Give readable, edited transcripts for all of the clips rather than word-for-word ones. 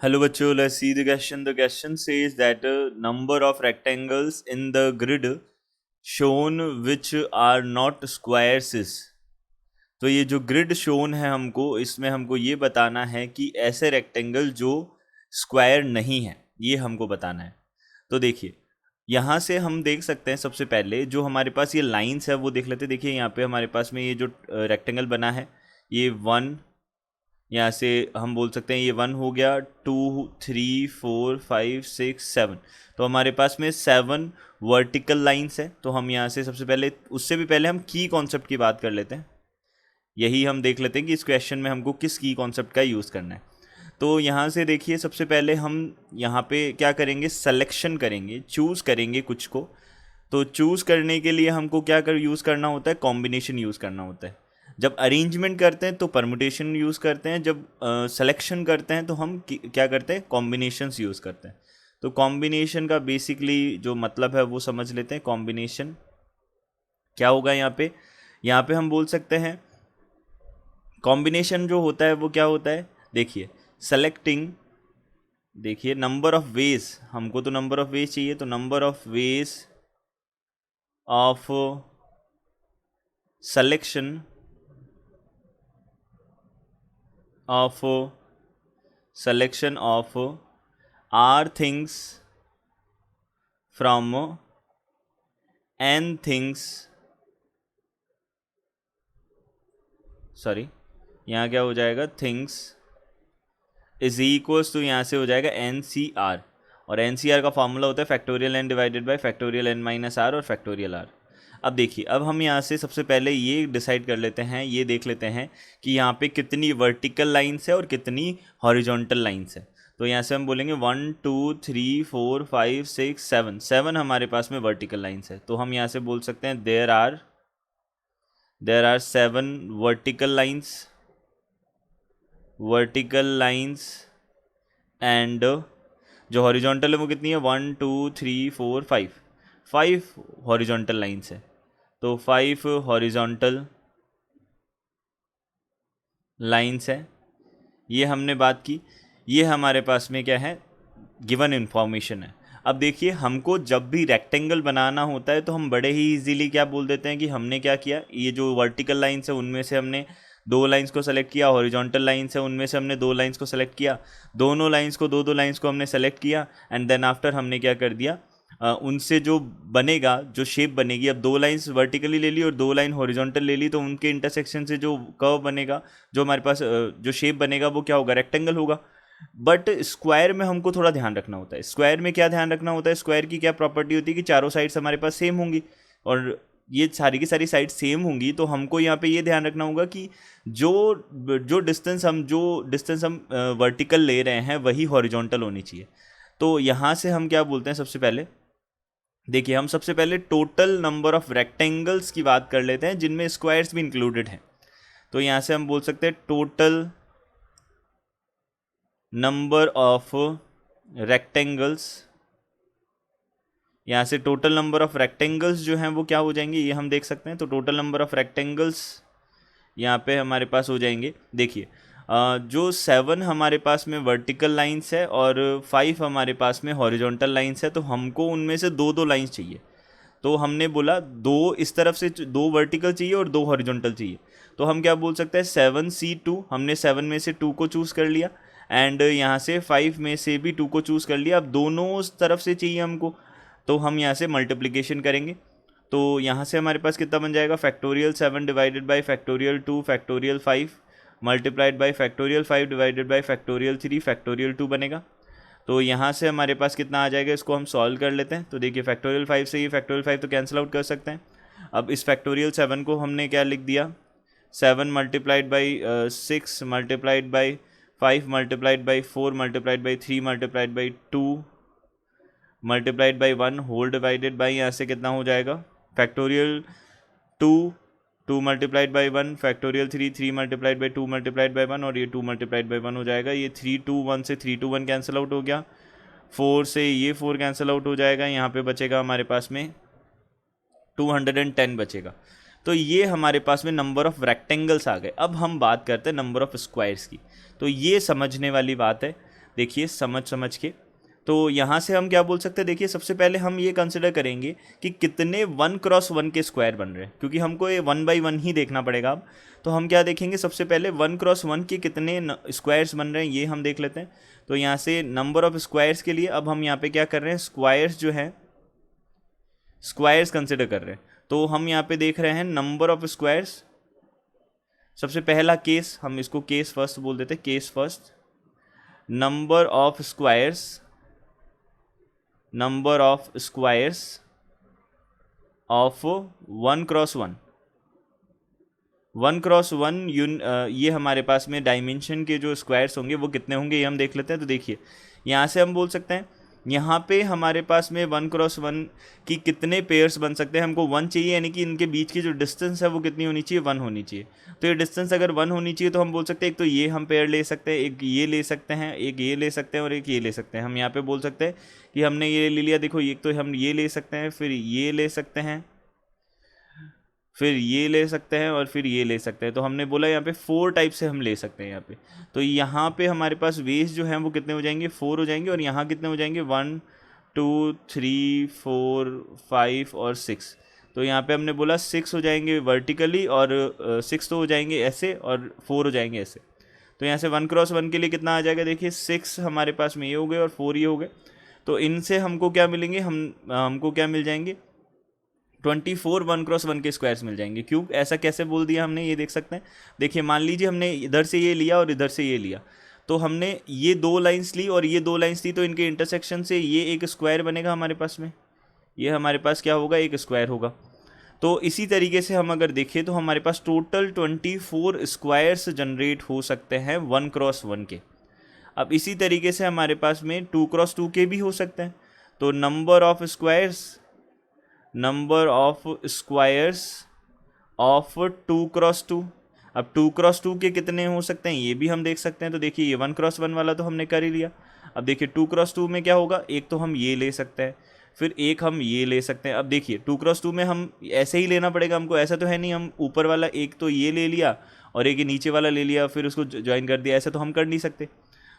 Hello बच्चों, let's see the question. The question says that number of rectangles in the grid shown which are not squares is. तो ये जो grid shown है हमको इसमें हमको ये बताना है कि ऐसे रेक्टेंगल जो स्क्वायर नहीं है ये हमको बताना है। तो देखिए यहाँ से हम देख सकते हैं सबसे पहले जो हमारे पास ये लाइंस है वो देख लेते हैं। देखिए यहाँ पे हमारे पास में ये जो रेक्टेंगल बना है ये 1, यहाँ से हम बोल सकते हैं ये 1 हो गया, 2, 3, 4, 5, 6, 7। तो हमारे पास में 7 वर्टिकल लाइंस है। तो हम यहाँ से सबसे पहले उससे भी पहले हम की कॉन्सेप्ट की बात कर लेते हैं। यही हम देख लेते हैं कि इस क्वेश्चन में हमको किस की कॉन्सेप्ट का यूज़ करना है। तो यहाँ से देखिए सबसे पहले हम यहाँ पे क्या करेंगे, सिलेक्शन करेंगे, चूज़ करेंगे कुछ को। तो चूज़ करने के लिए हमको क्या यूज़ करना होता है, कॉम्बिनेशन यूज़ करना होता है। जब अरेंजमेंट करते हैं तो परमुटेशन यूज़ करते हैं, जब सिलेक्शन करते हैं तो हम क्या करते हैं, कॉम्बिनेशंस यूज़ करते हैं। तो कॉम्बिनेशन का बेसिकली जो मतलब है वो समझ लेते हैं। कॉम्बिनेशन क्या होगा यहाँ पे हम बोल सकते हैं कॉम्बिनेशन जो होता है वो क्या होता है। देखिए सेलेक्टिंग, देखिए नंबर ऑफ वेज, हमको तो नंबर ऑफ वेज चाहिए, तो number of ways of selection of r things from n things, sorry यहाँ क्या हो जाएगा, थिंग्स इज इक्वल्स टू यहाँ से हो जाएगा NCR। और NCR का फॉर्मूला होता है factorial n divided by factorial n minus r और फैक्टोरियल r। अब देखिए अब हम यहाँ से सबसे पहले ये डिसाइड कर लेते हैं, ये देख लेते हैं कि यहाँ पे कितनी वर्टिकल लाइंस है और कितनी हॉरिजॉन्टल लाइंस है। तो यहाँ से हम बोलेंगे 1, 2, 3, 4, 5, 6, 7 हमारे पास में वर्टिकल लाइंस है। तो हम यहाँ से बोल सकते हैं there are 7 vertical lines and जो हॉरिजॉन्टल है वो कितनी है, 1, 2, 3, 4, 5 हॉरिजॉन्टल लाइंस है। तो 5 हॉरिजॉन्टल लाइंस है, ये हमने बात की। ये हमारे पास में क्या है, गिवन इन्फॉर्मेशन है। अब देखिए हमको जब भी रेक्टेंगल बनाना होता है तो हम बड़े ही इजीली क्या बोल देते हैं कि हमने क्या किया, ये जो वर्टिकल लाइंस है उनमें से हमने 2 लाइंस को सेलेक्ट किया, हॉरिजॉन्टल लाइंस है उनमें से हमने 2 लाइंस को सेलेक्ट किया, दोनों लाइंस को 2 लाइंस को हमने सेलेक्ट किया एंड देन आफ्टर हमने क्या कर दिया, उनसे जो बनेगा, जो शेप बनेगी, अब 2 लाइंस वर्टिकली ले ली और 2 लाइन हॉरिजॉन्टल ले ली, तो उनके इंटरसेक्शन से जो कर्व बनेगा, जो हमारे पास जो शेप बनेगा वो क्या होगा, रेक्टेंगल होगा। बट स्क्वायर में हमको थोड़ा ध्यान रखना होता है। स्क्वायर में क्या ध्यान रखना होता है, स्क्वायर की क्या प्रॉपर्टी होती है कि चारों साइड्स हमारे पास सेम होंगी, और ये सारी की सारी साइड सेम होंगी। तो हमको यहाँ पे ये ध्यान रखना होगा कि जो डिस्टेंस हम वर्टिकल ले रहे हैं वही हॉरिजॉन्टल होनी चाहिए। तो यहाँ से हम क्या बोलते हैं, सबसे पहले देखिए हम सबसे पहले टोटल नंबर ऑफ रेक्टेंगल्स की बात कर लेते हैं जिनमें स्क्वायर्स भी इंक्लूडेड हैं। तो यहाँ से हम बोल सकते हैं टोटल नंबर ऑफ रेक्टेंगल्स। यहाँ से टोटल नंबर ऑफ रेक्टेंगल्स जो हैं वो क्या हो जाएंगे, ये हम देख सकते हैं। तो टोटल नंबर ऑफ रेक्टेंगल्स यहाँ पे हमारे पास हो जाएंगे। देखिए जो 7 हमारे पास में वर्टिकल लाइंस है और 5 हमारे पास में हॉरिजॉन्टल लाइंस है, तो हमको उनमें से 2 लाइंस चाहिए। तो हमने बोला 2 इस तरफ से 2 वर्टिकल चाहिए और 2 हॉरिजॉन्टल चाहिए। तो हम क्या बोल सकते हैं 7C2, हमने 7 में से 2 को चूज़ कर लिया एंड यहाँ से 5 में से भी 2 को चूज़ कर लिया। अब दोनों तरफ से चाहिए हमको, तो हम यहाँ से मल्टीप्लिकेशन करेंगे। तो यहाँ से हमारे पास कितना बन जाएगा, factorial 7 divided by factorial 2 factorial 5 multiplied by factorial 5 divided by factorial 3 factorial 2 बनेगा। तो यहाँ से हमारे पास कितना आ जाएगा, इसको हम सॉल्व कर लेते हैं। तो देखिए फैक्टोरियल 5 से ये फैक्टोरियल 5 तो कैंसिल आउट कर सकते हैं। अब इस फैक्टोरियल 7 को हमने क्या लिख दिया, 7 multiplied by 6 multiplied by 5 multiplied by 4 multiplied by 3 multiplied by 2 multiplied by 1 whole divided by, यहाँ से कितना हो जाएगा, factorial 2 multiplied by 1 factorial 3 multiplied by 2 multiplied by 1 और ये 2 मल्टीप्लाइड बाई 1 हो जाएगा। ये 3 2 1 से 3 2 1 कैंसिल आउट हो गया, 4 से ये 4 कैंसिल आउट हो जाएगा। यहाँ पे बचेगा हमारे पास में 210 बचेगा। तो ये हमारे पास में नंबर ऑफ रेक्टेंगल्स आ गए। अब हम बात करते हैं नंबर ऑफ स्क्वायर्स की। तो ये समझने वाली बात है। देखिए समझ के। तो यहाँ से हम क्या बोल सकते हैं, देखिए सबसे पहले हम ये कंसिडर करेंगे कि कितने 1x1 के स्क्वायर बन रहे हैं, क्योंकि हमको ये 1 बाई 1 ही देखना पड़ेगा अब। तो हम क्या देखेंगे, सबसे पहले 1x1 के कितने स्क्वायर्स बन रहे हैं ये हम देख लेते हैं। तो यहाँ से नंबर ऑफ स्क्वायर्स के लिए अब हम यहाँ पे क्या कर रहे हैं, स्क्वायर्स जो है स्क्वायर्स कंसिडर कर रहे हैं। तो हम यहाँ पे देख रहे हैं नंबर ऑफ स्क्वायर्स। सबसे पहला केस, हम इसको केस फर्स्ट बोल देते हैं, case first. Number of squares of 1x1। 1x1 ये हमारे पास में डायमेंशन के जो स्क्वायर्स होंगे वो कितने होंगे ये हम देख लेते हैं। तो देखिए यहाँ से हम बोल सकते हैं, यहाँ पे हमारे पास में 1x1 की कितने पेयर्स बन सकते हैं, हमको 1 चाहिए, यानी कि इनके बीच की जो डिस्टेंस है वो कितनी होनी चाहिए, 1 होनी चाहिए। तो ये डिस्टेंस अगर 1 होनी चाहिए तो हम बोल सकते हैं एक तो ये हम पेयर ले सकते हैं, एक ये ले सकते हैं, एक ये ले सकते हैं और एक ये ले सकते हैं। हम यहाँ पे बोल सकते हैं कि हमने ये ले लिया, देखो एक तो हम ये ले सकते हैं, फिर ये ले सकते हैं, फिर ये ले सकते हैं और फिर ये ले सकते हैं। तो हमने बोला यहाँ पे 4 टाइप से हम ले सकते हैं यहाँ पे। तो यहाँ पे हमारे पास वेज जो हैं वो कितने हो जाएंगे, 4 हो जाएंगे, और यहाँ कितने हो जाएंगे, 1 2 3 4 5 और 6। तो यहाँ पे हमने बोला 6 हो जाएंगे वर्टिकली, और 6 तो हो जाएंगे ऐसे, और 4 हो जाएंगे ऐसे। तो यहाँ से 1x1 के लिए कितना आ जाएगा, देखिए 6 हमारे पास में ये हो गए और 4 ये हो गए। तो इनसे हमको क्या मिलेंगे, हमको क्या मिल जाएंगे, 24 1x1 के स्क्वायर्स मिल जाएंगे। क्यों ऐसा कैसे बोल दिया हमने, ये देख सकते हैं। देखिए मान लीजिए हमने इधर से ये लिया और इधर से ये लिया, तो हमने ये 2 लाइंस ली और ये 2 लाइंस ली, तो इनके इंटरसेक्शन से ये एक स्क्वायर बनेगा हमारे पास में, ये हमारे पास क्या होगा, एक स्क्वायर होगा। तो इसी तरीके से हम अगर देखें तो हमारे पास टोटल 24 स्क्वायर्स जनरेट हो सकते हैं 1x1 के। अब इसी तरीके से हमारे पास में 2x2 के भी हो सकते हैं। तो number of squares of 2x2। अब 2x2 के कितने हो सकते हैं ये भी हम देख सकते हैं। तो देखिए ये 1x1 वाला तो हमने कर ही लिया। अब देखिए 2x2 में क्या होगा, एक तो हम ये ले सकते हैं, फिर एक हम ये ले सकते हैं। अब देखिए 2x2 में हम ऐसे ही लेना पड़ेगा हमको, ऐसा तो है नहीं हम ऊपर वाला एक तो ये ले लिया और एक नीचे वाला ले लिया फिर उसको ज्वाइन कर दिया, ऐसा तो हम कर नहीं सकते।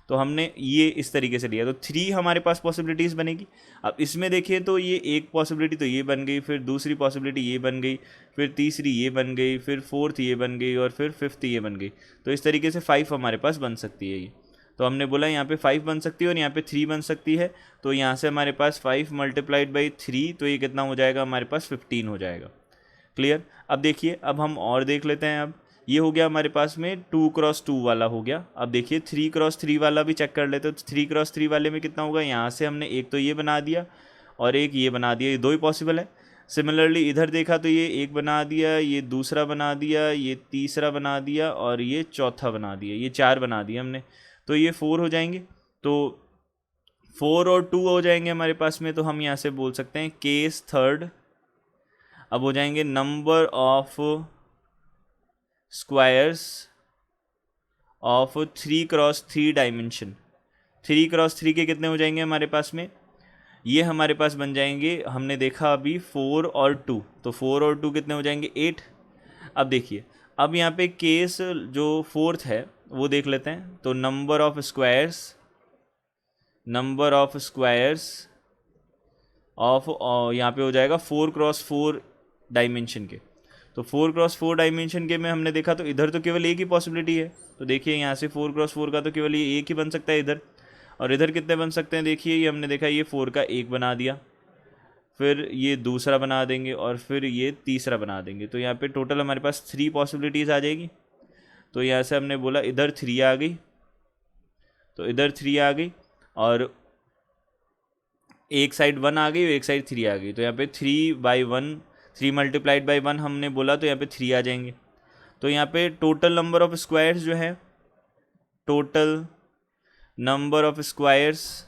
तो हमने ये इस तरीके से लिया, तो 3 हमारे पास पॉसिबिलिटीज़ बनेगी। अब इसमें देखिए तो ये एक पॉसिबिलिटी तो ये बन गई, फिर दूसरी पॉसिबिलिटी ये बन गई, फिर तीसरी ये बन गई, फिर 4th ये बन गई और फिर 5th ये बन गई। तो इस तरीके से 5 हमारे पास बन सकती है ये। तो हमने बोला यहाँ पे 5 बन सकती है और यहाँ पे 3 बन सकती है। तो यहाँ से हमारे पास 5 मल्टीप्लाइड बाई 3, तो ये कितना हो जाएगा हमारे पास 15 हो जाएगा। क्लियर। अब देखिए अब हम और देख लेते हैं। अब ये हो गया हमारे पास में 2x2 वाला हो गया। अब देखिए 3x3 वाला भी चेक कर लेते हैं। तो 3x3 वाले में कितना होगा, यहाँ से हमने एक तो ये बना दिया और एक ये बना दिया, ये 2 ही पॉसिबल है। सिमिलरली इधर देखा तो ये एक बना दिया, ये दूसरा बना दिया, ये तीसरा बना दिया और ये चौथा बना दिया, ये 4 बना दिया हमने। तो ये 4 हो जाएंगे, तो 4 और 2 हो जाएंगे हमारे पास में। तो हम यहाँ से बोल सकते हैं केस थर्ड। अब हो जाएंगे number of squares of 3x3 dimension. 3x3 के कितने हो जाएंगे हमारे पास में, ये हमारे पास बन जाएंगे, हमने देखा अभी 4 और 2, तो 4 और 2 कितने हो जाएंगे 8। अब देखिए अब यहाँ पे केस जो 4th है वो देख लेते हैं। तो नंबर ऑफ स्क्वायर्स ऑफ यहाँ पे हो जाएगा 4x4 डायमेंशन के। तो 4x4 डायमेंशन के में हमने देखा तो इधर तो केवल एक ही पॉसिबिलिटी है। तो देखिए यहाँ से 4x4 का तो केवल ये एक ही बन सकता है इधर, और इधर कितने बन सकते हैं, देखिए ये हमने देखा ये 4 का एक बना दिया, फिर ये दूसरा बना देंगे और फिर ये तीसरा बना देंगे। तो यहाँ पे टोटल हमारे पास 3 पॉसिबिलिटीज़ आ जाएगी। तो यहाँ से हमने बोला इधर 3 आ गई, तो इधर 3 आ गई और एक साइड 1 आ गई और एक साइड 3 आ गई। तो यहाँ पे 3 मल्टीप्लाइड बाई 1 हमने बोला, तो यहाँ पे 3 आ जाएंगे। तो यहाँ पे टोटल नंबर ऑफ स्क्वायर्स जो है, टोटल नंबर ऑफ स्क्वायर्स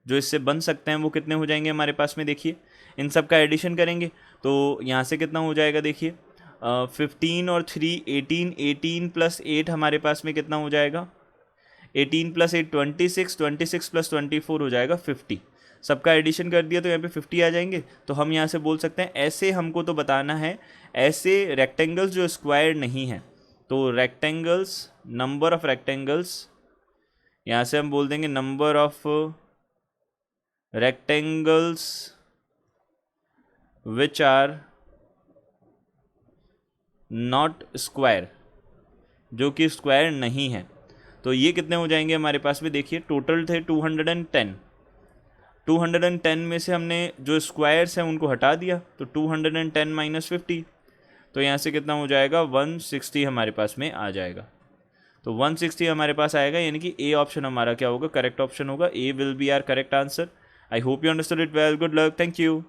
जो इससे बन सकते हैं वो कितने हो जाएंगे हमारे पास में, देखिए इन सब का एडिशन करेंगे तो यहाँ से कितना हो जाएगा, देखिए 15 और 3 18, 18 प्लस 8 हमारे पास में कितना हो जाएगा, 18 प्लस 8 26, 26 प्लस 24 हो जाएगा 50। सबका एडिशन कर दिया तो यहाँ पे 50 आ जाएंगे। तो हम यहाँ से बोल सकते हैं ऐसे हमको तो बताना है ऐसे रेक्टेंगल्स जो स्क्वायर नहीं हैं। तो रेक्टेंगल्स, नंबर ऑफ रेक्टेंगल्स यहाँ से हम बोल देंगे number of rectangles which are not square, जो कि स्क्वायर नहीं है। तो ये कितने हो जाएंगे हमारे पास में, देखिए टोटल थे 210। 210 में से हमने जो स्क्वायर्स हैं उनको हटा दिया, तो 210 माइनस 50, तो यहाँ से कितना हो जाएगा 160 हमारे पास में आ जाएगा। तो 160 हमारे पास आएगा, यानी कि ए ऑप्शन हमारा क्या होगा, करेक्ट ऑप्शन होगा। A will be our correct answer. I hope you understood it well. Good luck, thank you.